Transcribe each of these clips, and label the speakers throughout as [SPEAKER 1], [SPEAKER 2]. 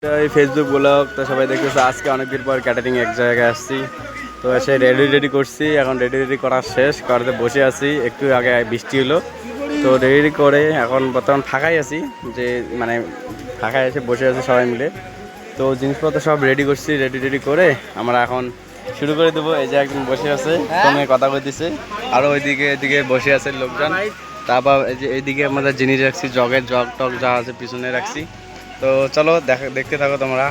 [SPEAKER 1] এই Facebook blog তো সবাই দেখতেছে। আজকে অনেকদিন পর ক্যাটারিং এক জায়গায় আসছি, তো এসে রেডি করছি। এখন রেডি করা শেষ করতে বসে আছি। একটু আগে বৃষ্টি হলো, তো রেডি করে এখন বর্তমান ফাঁকাই আছি, যে মানে ফাঁকায় এসে বসে আছি সবাই মিলে। তো জিনিসপত্র সব রেডি করছি, রেডি করে আমরা এখন শুরু করে দেবো। এই যে একজন বসে আছে, ফোনে কথা বলতেছে, আরও এদিকে বসে আছে লোকজন। তারপর এই যে এইদিকে আমাদের জিনিস রাখছি, জগ টগ যা আছে পিছনে রাখছি। তো চলো দেখতে থাকো, তোমরা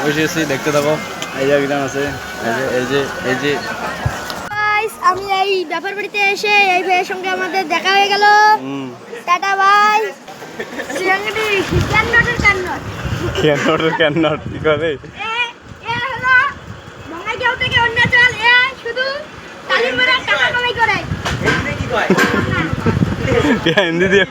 [SPEAKER 1] বসেছি দেখতে থাকো। এই যে একজন আছে, এই যে
[SPEAKER 2] আমি এই ব্যাপার বাড়িতে এসে এই ভাইয়ের সঙ্গে আমাদের দেখা হয়ে গেল। টাটা ভাই।
[SPEAKER 1] ক্যানট কি করে হিন্দি দিয়ে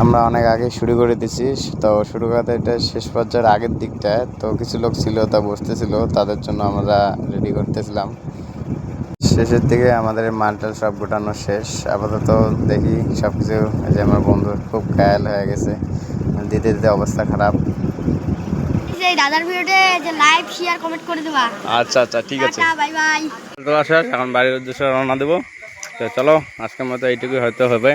[SPEAKER 1] আমরা অনেক আগে শুরু করে দিছি। তো শুরু করতে এটা শেষ পর্যায়ের আগের দিকটায় তো কিছু লোক ছিল, তা বসতেছিল, তাদের জন্য আমরা রেডি করতেছিলাম। শেষের দিকে আমাদের মালটাল সব গোটানো শেষ। আপাতত দেখি সব কিছু, যে আমার বন্ধুর খুব ঘায়াল হয়ে গেছে, দিতে দিতে অবস্থা খারাপ।
[SPEAKER 2] দাদার ভিডিওতে যে লাইক শেয়ার কমেন্ট করে দেবা।
[SPEAKER 1] আচ্ছা ঠিক আছে,
[SPEAKER 2] বাই বাই।
[SPEAKER 1] এখন বাড়ির উদ্দেশ্যে রওনা দেবো। তো চলো, আজকের মতো এইটুকুই হয়তো হবে।